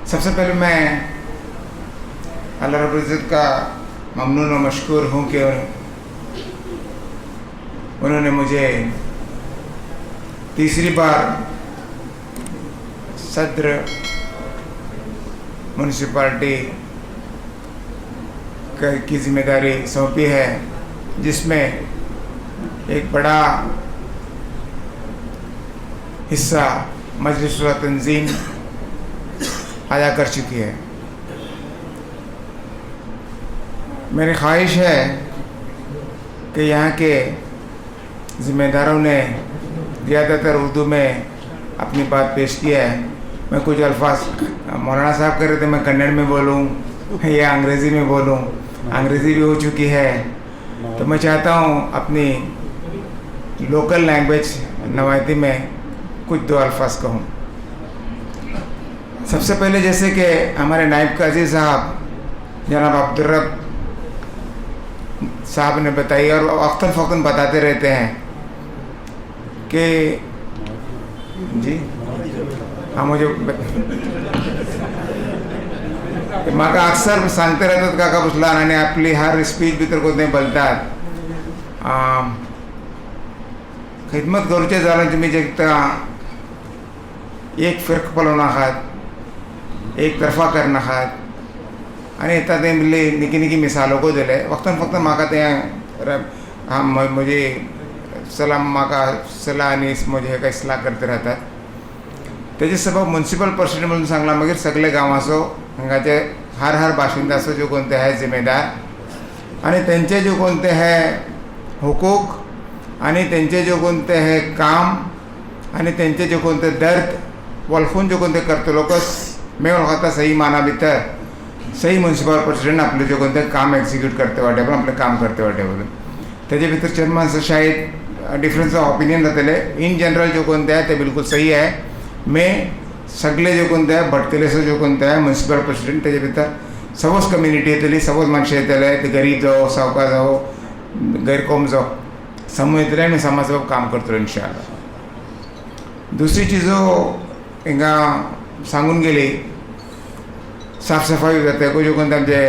सबसे पहले मैं अल्लाह रब्बुल इज़्ज़त का ममनून और मशकूर हूँ कि उन्होंने मुझे तीसरी बार सदर म्यूनसिपाल्टी की जिम्मेदारी सौंपी है, जिसमें एक बड़ा हिस्सा मजलिस व तंजीम अदा कर चुकी है। मेरी ख्वाहिश है कि यहाँ के ज़िम्मेदारों ने ज़्यादातर उर्दू में अपनी बात पेश किया है। मैं कुछ अल्फाज मौलाना साहब कह रहे थे मैं कन्नड़ में बोलूँ या अंग्रेज़ी में बोलूँ, अंग्रेज़ी भी हो चुकी है, तो मैं चाहता हूँ अपनी लोकल लैंग्वेज नवायती में कुछ दो अल्फाज कहूँ। सबसे पहले जैसे कि हमारे नायब काजी साहब जनाब अब्दुर्रब साहब ने बताई और अक्सर फ़ौक़न बताते रहते हैं कि जी हाँ मुझे म्हाका अक्सर सांगते राहतात काका पुसला आणि आपली हर स्पीच भितर कोणतें बोलतात खिदमत करूचें जाल्यार तुमी जें एक फिरकपलो नाकात, एक तरफा करनाकात आनी येता तें मिली निकी निकी मिसालो को दिले वक्तन फक्त म्हाका तें मुझे सलाम म्हाका सलाह आनी मुझे हेका इस्लाह करते राहतात। तेजे सबब म्युनिसिपल प्रेसिडेंट म्हणून सांगला मागीर सगळे गांवाचो हांगाचे हर बाशिंदाचो जो कोणते है जिम्मेदार आनी तेंचे जो कोणते है हुकूक आनी तेंचे जो कोणते है काम आनी तेंचे जो कोणते दर्द वळखून जो कोणते करतलो कस मेळ होता सही माना भितर सही म्युनिसिपल प्रेसिडेंट आपले जो कोणते काम एक्झिक्यूट करते वाटे पण आपले काम करते वाटे बोलून तेजे भितर चेअरमॅन शायद डिफरन्स ऑफ ओपिनियन जातले। इन जनरल जो कोणते है ते बिल्कुल सही है। मैं सगळे जो कोणते है भटकेले सो जो कोणते है म्युनिसिपल प्रेसिडेंट तेजे भितर सबोज कम्युनिटी येतली, सबोज मनशां येतले, ते गरीब जावं सावकार जावं गैरकॉम जावं समूह येतले आनी समाज काम करतलो इंशाअल्लाह। दुसरी चीजो हिंगा सांगून गेली साफ सफाई जाता जो कोणते आमचे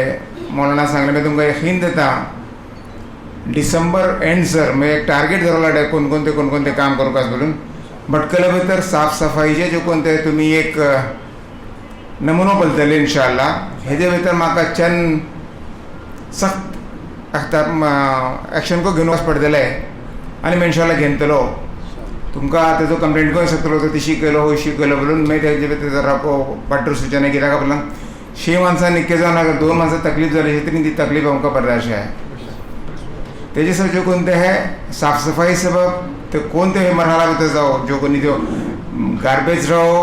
मौलाना सांगले मैं तुमकां यकीन देता डिसेंबर एंड सर मैं एक टार्गेट धरला कोण कोणते काम करूकाच बोलून भटकले भितर साफ सफाईचे जो कोणते तुम्ही एक नमुनो बोलतले इंशाअल्लाह। हेजे भितर म्हाका चंद सख्त एक्शन को घेवनच पडटले आनी मैं इंशाअल्लाह घेतलो। तुमकां तेजो कंप्लेंट करूं शकतलो तो तिशी केलो होशी केलो बोलून मैं तेजे भितर जरा पाठ्य सूचना कित्याक आपल्याक 6 माणसां निक्के जावन अगर 2 माणसां तकलीफ जाली तरी ती तकलीफ आमकां बर्दाश्त आहे। तेजे सब जो कोणते है साफ सफाई सबब तो कोणते मरहाला भितर जाओ जो कोणी जो गार्बेज जाओ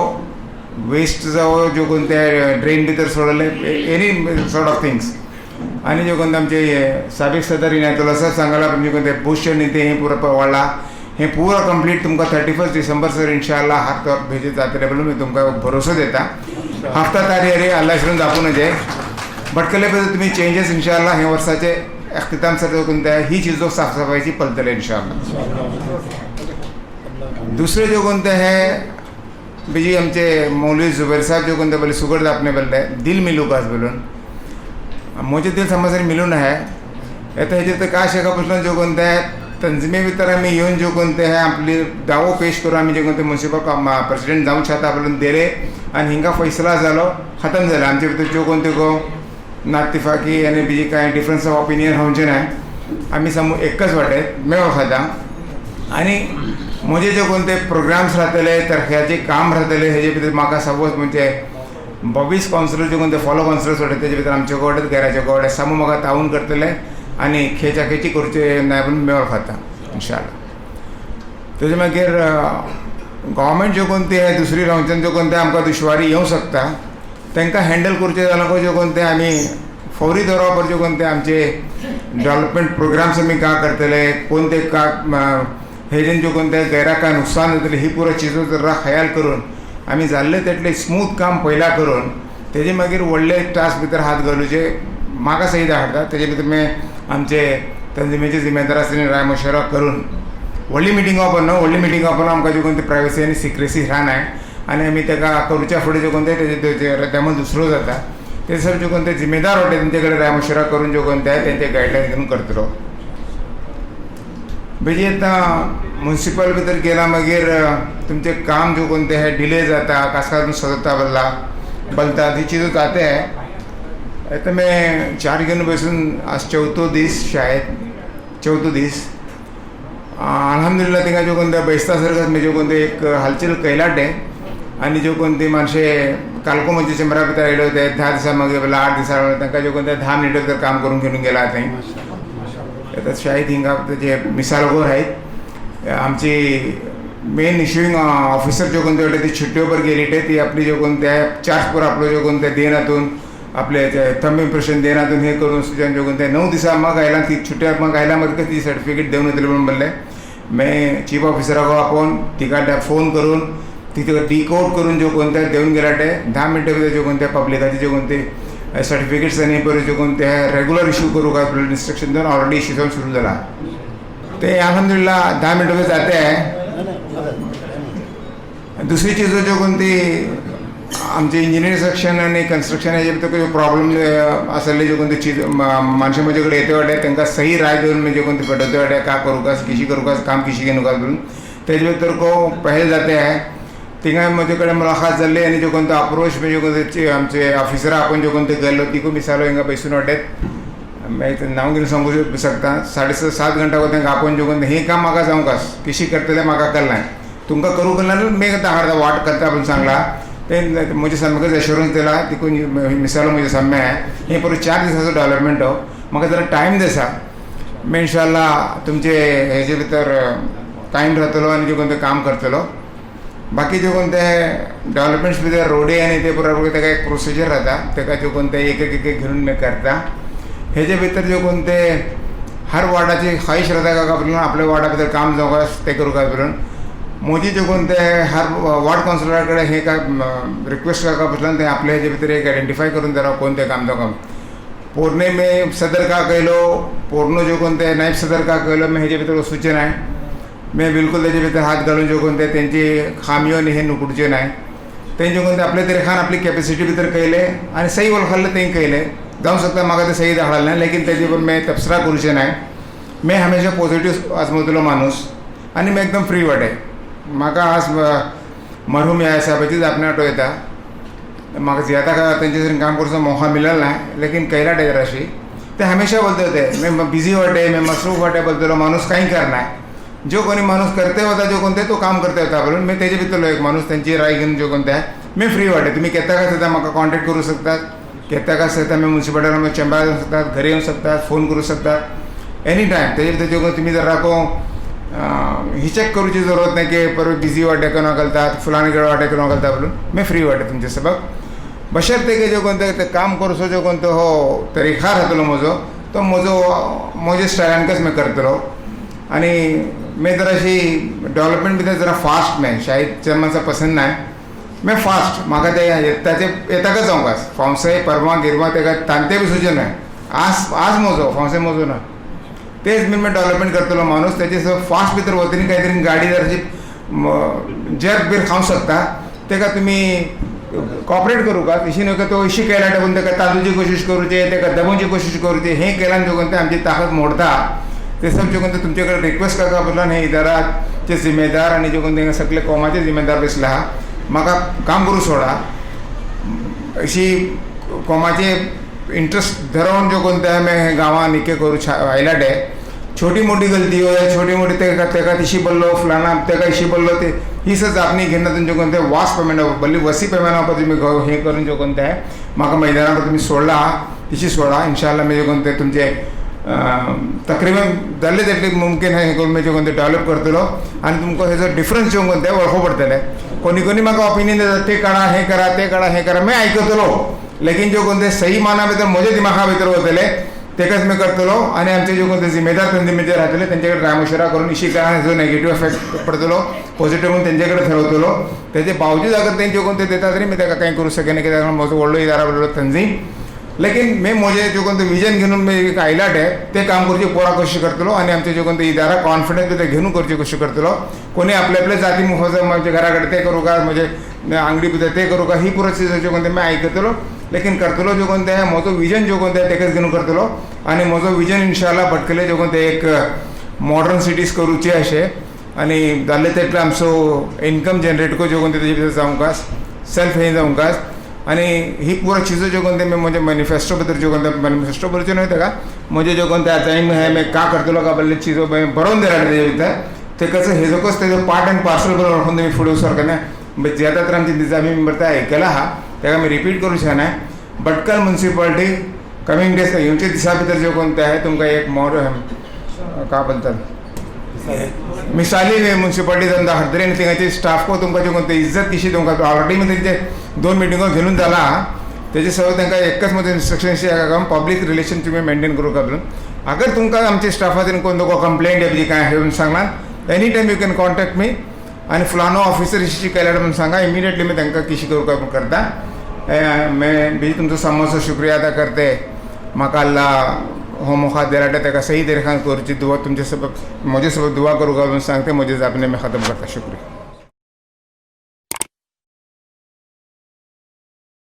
वेस्ट जाओ जो कोणते ड्रेन भितर सोडले एनी सॉर्ट ऑफ थिंग्स आनी जो कोणते आमचे साबिक सदर इनायतुल्ला साहेब सांगला म्हणजे कोणते भूषण नीती हे पुरो वाडला हे पूरा कंप्लीट तुमकां 31 डिसेंबर सर इंशाअल्लाह हाथ तक भेजे जातले बोलून मैं तुमकां भरोसा देता। हफ्ता तारीख रे अल्लाह इश्रून दाखवून जे भटकले भितर तुम्ही चेंजेस इंशाअल्लाह हे वर्षाचे अख्तिताम सर कोणते ही चीज़ों साफ सफाईची पलतले इंशाअल्लाह। दूसरे जो कोणते है बीजी आमचे मौलवी जुबैर साहब जो कोणते बोले सुगर्द आपने बोलले दिल मिलू काज बोलून मुझे दिल समझ मिलून है येता हेजे तर काय शेका पासून जो कोणते है तंजीमे भितर आमी येवन जो कोणते है आपली दावो पेश करून आमी जे कोणते म्युनिसिपल प्रेसिडेंट जावंक शकता बोलून दिले आनी हिंगा फैसला जालो खतम जाला। आमचे भितर जो कोणते गो नातिफाकी आनी बीजी काय डिफरन्स ऑफ ओपिनियन होवचे ना आमी समूह एकच वाटेत मेळ खाता आनी मुझे जो कोणते प्रोग्राम्स राहतले तरख्याचे काम राहतले हेजे भितर म्हाका सपोज म्हणजे 22 काउन्सिलर जो कोणते फॉलो काउन्सिलर्स वाटे तेजे भितर आमचे गोवडे घराचे गोवडे समूह म्हाका तावून करतले आनी खेचाखेची करचे ना म्हणून मेळ खाता इंशाअल्लाह। तेजे मागीर गव्हर्मेंट जो कोणते है दुसरी रावच्यान जो कोणते आमकां दुश्वारी येवं शकता तांकां हँडल करचे जाल्यार जो कोणते आमी फौरी तौर जो कोणते आमचे डेवलपमेंट प्रोग्राम्स आमी का करतले कोणते का हेजेन जो कोणते गैरा का नुकसान जातले ही पुरो चीजो जरा ख्याल करून आमी जाल्ले तितले स्मूथ काम पयला करून तेजे मागीर व्हडले टास्क भितर हात घालूचे म्हाका सही धाडटा। तेजे भितर मैं आमचे तंजीमेचे जिम्मेदार आसले राय मशवरा करून व्हडली मिटींग ओपन न्हू व्हडली मिटींग ओपन आमकां जो कोणते प्रायवेसी आनी सिक्रेसी रानाय आनी आमी ताका करच्या फुडें जे कोण ते रद्दमल दुसरो जाता ते सब जे कोण ते जिम्मेदार वाटे तेंचे कडेन रायमशुरा करून जे कोण ते तेंचे गायडलायन घेवन करतलो. बेजी आतां म्युनिसिपल भितर गेला मागीर तुमचे काम जो कोण ते डिले जाता कास्का सदता बलता ती चीज आते हैं. तो मैं 4 दिन बसून आज 4थो दीस शायद 4थो दीस अल्हम्दुलिल्लाह थिंगा जो कोण ते बेस्ता सर्गत म्हणजे कोण ते एक हालचाल कैलाटे आनी जो कोण ती माणसे कालको म्हणजे चेंबरा भितर आयले होते 10 दिसा मागीर 8 दिसा तांकां जो कोण ते 10 मिनिटां भितर काम करून घेवन गेला थंय. आता शायद हिंगा जे मिसालगोर आहेत आमची मेन इश्यूइंग ऑफिसर जो कोण ते छुट्टीवर गेली ती आपली जो कोण ते चार्ज पर आपलो जो कोण ते देनातून आपले थंब इम्प्रेशन देनातून हे करून सुजान जो कोण ते 9 दिसा मग आयला ती छुट्टी मग आयला मग ती सर्टिफिकेट देऊन येतले म्हणून बोलले. मैं चीफ ऑफिसराक आपण तिका फोन करून तिथे डिकोड करून जो कोण ते देऊन गेला ते 10 मिनटां भितर जो कोण ते पब्लिकाचे जो कोण ते सर्टिफिकेट्स आनी पळय जो कोण ते रेगुलर इश्यू करूं का इंस्ट्रक्शन दिवन ऑलरेडी इश्यू जावन सुरू जाला ते अल्हम्दुलिल्लाह 10 मिनटों में जाते हैं. दूसरी चीज़ जो कोण ती आमचे इंजिनियर सेक्शन आनी कन्स्ट्रक्शन हेजे भितर जो प्रॉब्लम आसले जो कोण ती चीज माणसे म्हजे कडेन येते वाटे तांकां सही राय देवन म्हणजे कोण ती पडते वाटे का करूं का किशी करूं का काम किशी घेऊन का म्हणून तेजे भितर को पहल जाते हैं. थिंगा म्हजे कडेन मुलाकात जाल्ली आनी जो कोण तो अप्रोच म्हणजे कोण ते आमचे ऑफिसरा आपण जो कोण ते गेल्लो तिकू मिसालो हिंगा बैसून वाटेत मैं नाव घेवन सांगू शकता 6:30-7 घंटा को तांकां आपण जो कोण हे काम म्हाका जावं कास किशी करतले म्हाका कळना तुमकां करूं कळना मी हांगा वाट करता म्हणून सांगला ते म्हजे सामकेच एश्योरन्स दिला तिकून मिसालो म्हजे सामने हे परत 4 दिसाचो डेव्हलपमेंट हो म्हाका जरा टायम दिसा मैं इंशाल्लाह तुमचे हेजे भितर टायम रावतलो आनी जो कोण ते काम करतलो. बाकी जो कोण ते डेव्हलपमेंट्स भितर रोडे आनी ते बरोबर ताका एक प्रोसिजर जाता ताका जो कोण ते एक घेवन मी करता. हेजे भितर जो कोण ते हर वार्डाची ख्वाहिश राहता का म्हणून आपल्या वार्डा भितर काम जावं ते करूं का म्हणून मोदी जो कोण ते हर वार्ड काउन्सिलरा कडेन हे काय रिक्वेस्ट करता म्हणून ते आपल्या हेजे भितर एक आयडेंटिफाय करून जरा कोण ते काम जावं पोरणे में सदर का कहलो पोरनो जो कोण ते नायब सदर का कहलो मैं हेजे भितर वचूचे नाय मैं बिलकुल तेजे भितर हात घालून जो कोण ते तेंची खामियो हे नुकूडचे नाय. तेंचे कोण ते आपले तरेखान आपली कॅपेसिटी भितर कहले आनी सही वळखले तें कहले जावं शकता म्हाका ते सही धाडले ना लेकिन तेजे पर मैं तबसरा करूचे नाय. मैं हमेशा पॉझिटिव्ह आजमतलो माणूस आनी मैं एकदम फ्री वाटे म्हाका आज मरहूम ह्या साहेबाचीच आपणे आठवता म्हाका ज्यादा का तेंचे काम करचो मौका मिलल ना लेकिन कैला डेराशी ते हमेशा बोलते थे मैं बिजी वाटे मैं मसरूफ वाटे बोलतलो माणूस काही करना जो कोणी माणूस करते होता जो कोणते तो काम करते होता म्हणून मी तेजे भितरलो एक माणूस त्यांची राय घेऊन जो कोणते मी फ्री वाटे तुम्ही केत्ता का सद्दा म्हाका कॉन्टॅक्ट करू शकतात केत्ता का सद्दा मी म्युन्सिपालिटीन चेंबरार येवं शकतात घरी येवं शकतात फोन करू शकतात एनी टायम तेजे भितर जो तुम्ही जर राखो ही चेक करूची जरूरत नाही की परत बिझी वाटे करून घालतात फुलानी कडेन वाटे करून घालता म्हणून मी फ्री वाटे तुमचे सबक बशर्ते की जो कोणते ते काम करचो जो कोणतो हो तरीखार जातलो म्हजो म्हजे स्टायलानकच मैं करतलो आनी मैं जरा अशी डेव्हलपमेंट भितर जरा फास्ट मैं शायद चेअरमॅनचा पसंत नाही मैं फास्ट म्हाका ते येताकच जावं कास फावसाय परवा गिरवा तेका तांते बी सुचे नाही आज मोजो फावसाय मोजो ना तेच मी डेव्हलपमेंट करतलो माणूस त्याचे फास्ट भितर वतनी काहीतरी गाडी जराशी जर बीर खावं शकता तेका तुम्ही कॉपरेट करू का तशी नको तो इशी केला टाकून तेका ताजूची कोशिश करूचे तेका दबोवची कोशिश करूचे हे केल्यान जो कोणते आमची ताकद मोडता ते सब जो कोणते तुमचे कडेन रिक्वेस्ट करता बदलान हे इदाराचे जिम्मेदार आनी जो कोणते सगळे कॉमाचे जिम्मेदार बसला आहा म्हाका काम करूं सोडा अशी कॉमाचे इंट्रस्ट धरून जो कोणते आमी गांवांत निके करूं आयलाटे छोटी मोठी गलती हो या छोटी मोठी तेका तिशी बोललो फलाना तेका इशी बोललो ते ही सज आपणी घेण्यातून जो कोणते वास पेमेंट भली वसी पेमेंट तुम्ही हे करून जो कोणते म्हाका मैदानावर तुम्ही सोडला तिशी सोडा इंशाल्लाह मी जो कोणते तुमचे तकरीबन जाल्ले तितले मुमकीन हे करून मी जो कोणते डेव्हलप करतलो आणि तुमकां हेजो डिफरन्स जो कोणते वळखो पडटले कोणी कोणी म्हाका ओपिनियन देतात ते काढा हे करा मी आयकतलो लेकिन जो कोणते सही माना भितर म्हज्या दिमागा भितर वतले तेकाच मी करतलो आणि आमचे जे कोणते जिम्मेदार त्यांचे राहतले त्यांच्याकडे रायमशुरा करून इशी करा जो नेगेटिव्ह इफेक्ट पडतलो पॉझिटिव्ह म्हणून त्यांच्याकडे ठरवतलो त्याचे बावजूद अगर त्यांचे कोणते देतात तरी मी त्याला काही करू शकेन की म्हजो व्हडलो इदारा व्हडलो तंजीम लेकिन मैं मुझे जो कोणतं विजन घेऊन मी एक आयलाट आहे ते काम करची पोरा कशी करतलो आणि आमचे जो कोणतं इदारा कॉन्फिडन्स ते घेऊन करची कशी करतलो कोणी आपल्या आपल्या जाती मुखाचं म्हणजे घराकडे ते करू का म्हणजे अंगडी भितर ते करू का ही परिस्थिती जो कोणते मी ऐकतलो लेकिन करतलो जो कोणते आहे म्हजो विजन जो कोणते आहे तेच घेऊन करतलो आणि म्हजो विजन इन्शाल्लाह पटकले जो कोणते एक मॉडर्न सिटीज करूचे असे आणि जाल्ले तेटले आमचो इन्कम जनरेट को जो कोणते तेजे भितर जावंकास सेल्फ हे जावंकास आणि ही पुरा चीज़ों जो कोणते मैं मुझे मैनिफेस्टो भितर जो कोणते मैनिफेस्टो बरोवचे न्हय तेका मुझे जो कोणते आता हे मैं का करतलो का बल्ले चीज़ो बरोवन दिला तेजे भितर ते कसं हेजो कसं तेजो पार्ट अँड पार्सल बरोबर राखून मी फुडें सरकना जे आता तर आमची दिसामी मेंबर ते आयकला हा तेका मी रिपीट करूं शकना भटकल म्युनिसिपालिटी कमिंग डेज येवचे दिसा भितर जो कोणते आहे तुमकां एक का बोलतात मिसाली म्युनिसिपालिटी धंदा हाडतली आनी थिंगाची स्टाफ को तुमकां जे कोणते इज्जत कशी तुमकां ऑलरेडी मी तेंचे 2 मिटिंगो घेऊन जाला तेजे सगळं तांकां एकच मध्ये इन्स्ट्रक्शन्स काम पब्लीक रिलेशन तुम्ही मेंटेन करूं का अगर तुमकां आमच्या स्टाफान कोण तुका कंप्लेंट आहे काय हे म्हणून सांगलात any time you can contact me आणि फलानो ऑफिसर इशी केल्यार म्हणून सांगा इमिडिएटली मी तांकां कशी करूं का करता मैं भी तुमचो समोरचो शुक्रिया अदा करते म्हाका अल्लाह हो मौका दिला तेका सही तरीके करची दुआ तुमचे सबब म्हजे सबब दुआ करूं का म्हणून सांगते म्हजे जापने मी खतम करता शुक्रिया.